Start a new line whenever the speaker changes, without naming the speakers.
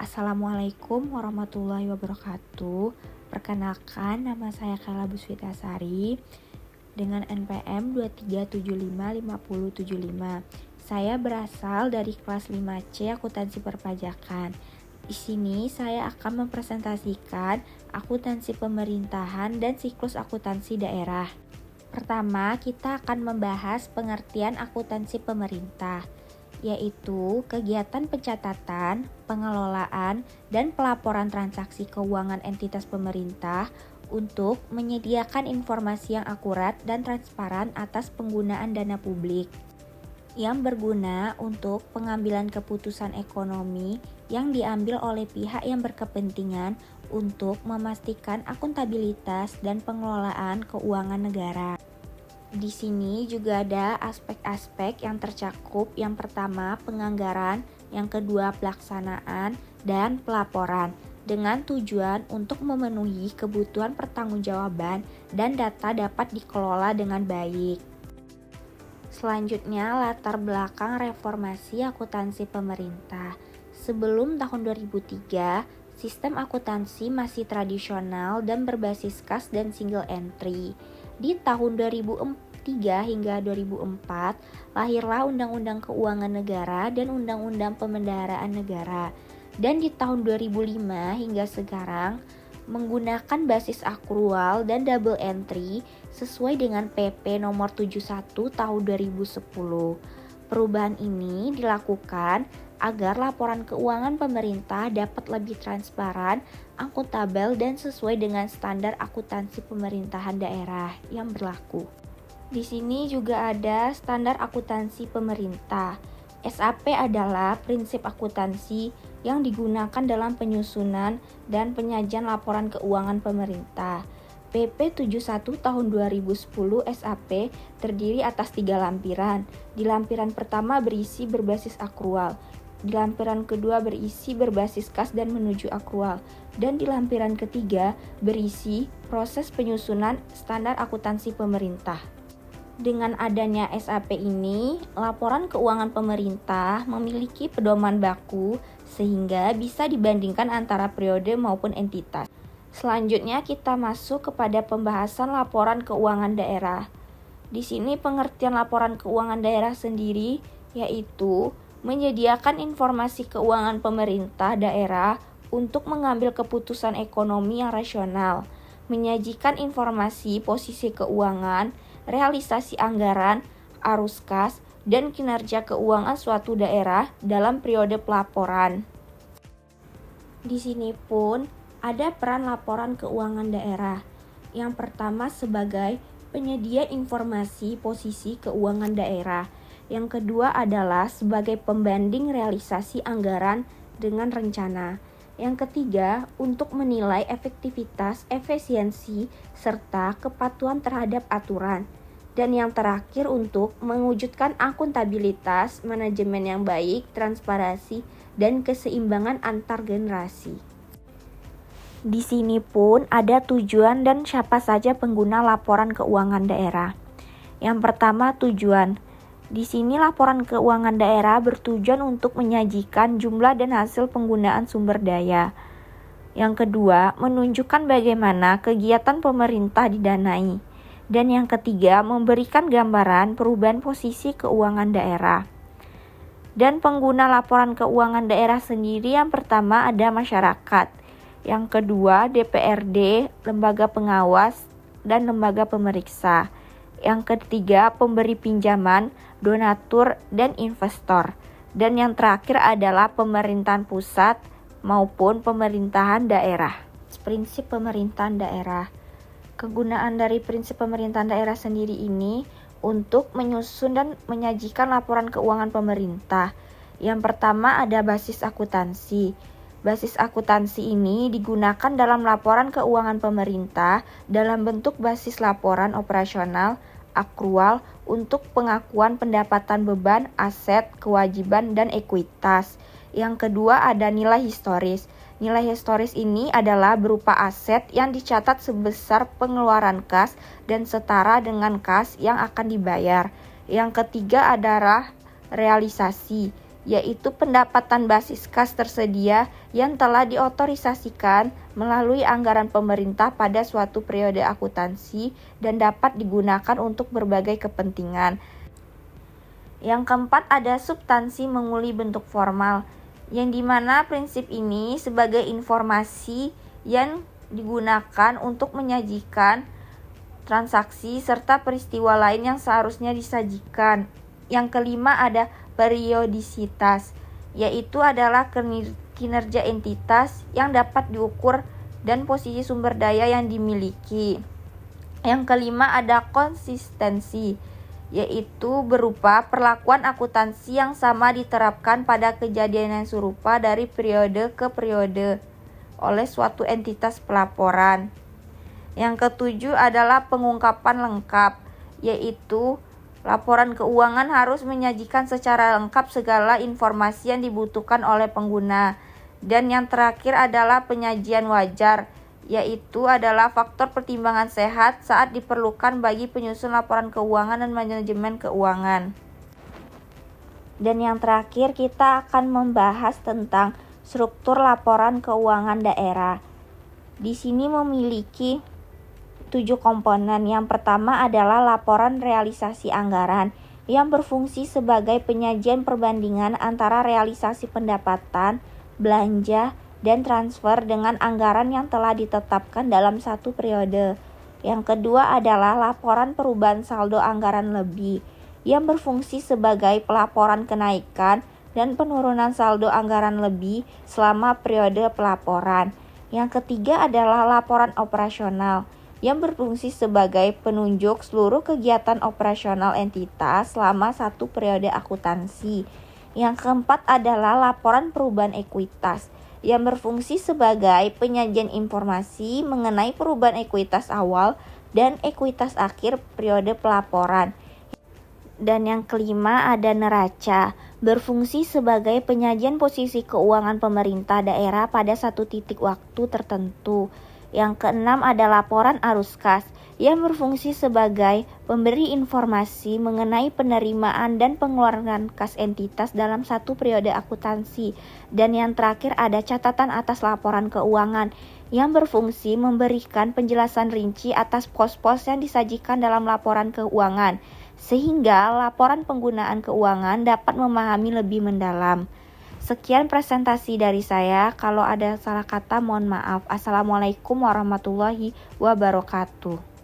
Assalamualaikum warahmatullahi wabarakatuh. Perkenalkan, nama saya Kayla Buswitasari dengan NPM 237555075. Saya berasal dari kelas 5C Akuntansi Perpajakan. Di sini saya akan mempresentasikan akuntansi pemerintahan dan siklus akuntansi daerah. Pertama, kita akan membahas pengertian akuntansi pemerintah, yaitu kegiatan pencatatan, pengelolaan, dan pelaporan transaksi keuangan entitas pemerintah untuk menyediakan informasi yang akurat dan transparan atas penggunaan dana publik yang berguna untuk pengambilan keputusan ekonomi yang diambil oleh pihak yang berkepentingan untuk memastikan akuntabilitas dan pengelolaan keuangan negara. Di sini juga ada aspek-aspek yang tercakup. Yang pertama, penganggaran, yang kedua, pelaksanaan, dan pelaporan, dengan tujuan untuk memenuhi kebutuhan pertanggungjawaban dan data dapat dikelola dengan baik. Selanjutnya, latar belakang reformasi akuntansi pemerintah. Sebelum tahun 2003, sistem akuntansi masih tradisional dan berbasis kas dan single entry. Di tahun 2003 hingga 2004, lahirlah Undang-Undang Keuangan Negara dan Undang-Undang Pemendaraan Negara. Dan di tahun 2005 hingga sekarang, menggunakan basis akrual dan double entry sesuai dengan PP nomor 71 tahun 2010. Perubahan ini dilakukan agar laporan keuangan pemerintah dapat lebih transparan, akuntabel, dan sesuai dengan standar akuntansi pemerintahan daerah yang berlaku. Di sini juga ada standar akuntansi pemerintah. SAP adalah prinsip akuntansi yang digunakan dalam penyusunan dan penyajian laporan keuangan pemerintah. PP 71 tahun 2010 SAP terdiri atas 3 lampiran. Di lampiran pertama berisi berbasis akrual. Di lampiran kedua berisi berbasis kas dan menuju akrual. Dan di lampiran ketiga berisi proses penyusunan standar akuntansi pemerintah. Dengan adanya SAP ini, laporan keuangan pemerintah memiliki pedoman baku sehingga bisa dibandingkan antara periode maupun entitas. Selanjutnya kita masuk kepada pembahasan laporan keuangan daerah. Di sini pengertian laporan keuangan daerah sendiri yaitu menyediakan informasi keuangan pemerintah daerah untuk mengambil keputusan ekonomi yang rasional, menyajikan informasi posisi keuangan, realisasi anggaran, arus kas, dan kinerja keuangan suatu daerah dalam periode pelaporan. Di sini pun ada peran laporan keuangan daerah. Yang pertama sebagai penyedia informasi posisi keuangan daerah. Yang kedua adalah sebagai pembanding realisasi anggaran dengan rencana. Yang ketiga, untuk menilai efektivitas, efisiensi, serta kepatuhan terhadap aturan. Dan yang terakhir untuk mewujudkan akuntabilitas, manajemen yang baik, transparansi, dan keseimbangan antar generasi. Di sini pun ada tujuan dan siapa saja pengguna laporan keuangan daerah. Yang pertama, tujuan. Di sini laporan keuangan daerah bertujuan untuk menyajikan jumlah dan hasil penggunaan sumber daya. Yang kedua, menunjukkan bagaimana kegiatan pemerintah didanai. Dan yang ketiga, memberikan gambaran perubahan posisi keuangan daerah. Dan pengguna laporan keuangan daerah sendiri yang pertama ada masyarakat. Yang kedua, DPRD, lembaga pengawas, dan lembaga pemeriksa. Yang ketiga, pemberi pinjaman, donatur, dan investor. Dan yang terakhir adalah pemerintahan pusat maupun pemerintahan daerah. Prinsip pemerintahan daerah. Kegunaan dari prinsip pemerintahan daerah sendiri ini untuk menyusun dan menyajikan laporan keuangan pemerintah. Yang pertama ada basis akuntansi. Basis akuntansi ini digunakan dalam laporan keuangan pemerintah dalam bentuk basis laporan operasional, akrual untuk pengakuan pendapatan beban, aset, kewajiban, dan ekuitas. Yang kedua ada nilai historis. Nilai historis ini adalah berupa aset yang dicatat sebesar pengeluaran kas dan setara dengan kas yang akan dibayar. Yang ketiga adalah realisasi. yaitu pendapatan basis kas tersedia yang telah diotorisasikan melalui anggaran pemerintah pada suatu periode akuntansi dan dapat digunakan untuk berbagai kepentingan. Yang keempat ada substansi menguli bentuk formal, yang dimana prinsip ini sebagai informasi yang digunakan untuk menyajikan transaksi serta peristiwa lain yang seharusnya disajikan. Yang kelima ada periodisitas, yaitu adalah kinerja entitas yang dapat diukur dan posisi sumber daya yang dimiliki. Yang kelima ada konsistensi, yaitu berupa perlakuan akuntansi yang sama diterapkan pada kejadian yang serupa dari periode ke periode oleh suatu entitas pelaporan. Yang ketujuh adalah pengungkapan lengkap, yaitu laporan keuangan harus menyajikan secara lengkap segala informasi yang dibutuhkan oleh pengguna. Dan yang terakhir adalah penyajian wajar, yaitu adalah faktor pertimbangan sehat saat diperlukan bagi penyusun laporan keuangan dan manajemen keuangan. Dan yang terakhir kita akan membahas tentang struktur laporan keuangan daerah. Di sini memiliki 7 komponen. Yang pertama adalah laporan realisasi anggaran yang berfungsi sebagai penyajian perbandingan antara realisasi pendapatan, belanja, dan transfer dengan anggaran yang telah ditetapkan dalam satu periode. Yang kedua adalah laporan perubahan saldo anggaran lebih yang berfungsi sebagai pelaporan kenaikan dan penurunan saldo anggaran lebih selama periode pelaporan. Yang ketiga adalah laporan operasional yang berfungsi sebagai penunjuk seluruh kegiatan operasional entitas selama satu periode akuntansi. Yang keempat adalah laporan perubahan ekuitas yang berfungsi sebagai penyajian informasi mengenai perubahan ekuitas awal dan ekuitas akhir periode pelaporan. Dan yang kelima ada neraca, berfungsi sebagai penyajian posisi keuangan pemerintah daerah pada satu titik waktu tertentu. Yang keenam ada laporan arus kas yang berfungsi sebagai pemberi informasi mengenai penerimaan dan pengeluaran kas entitas dalam satu periode akuntansi. Dan yang terakhir ada catatan atas laporan keuangan yang berfungsi memberikan penjelasan rinci atas pos-pos yang disajikan dalam laporan keuangan, sehingga laporan penggunaan keuangan dapat memahami lebih mendalam. Sekian presentasi dari saya. Kalau ada salah kata mohon maaf. Assalamualaikum warahmatullahi wabarakatuh.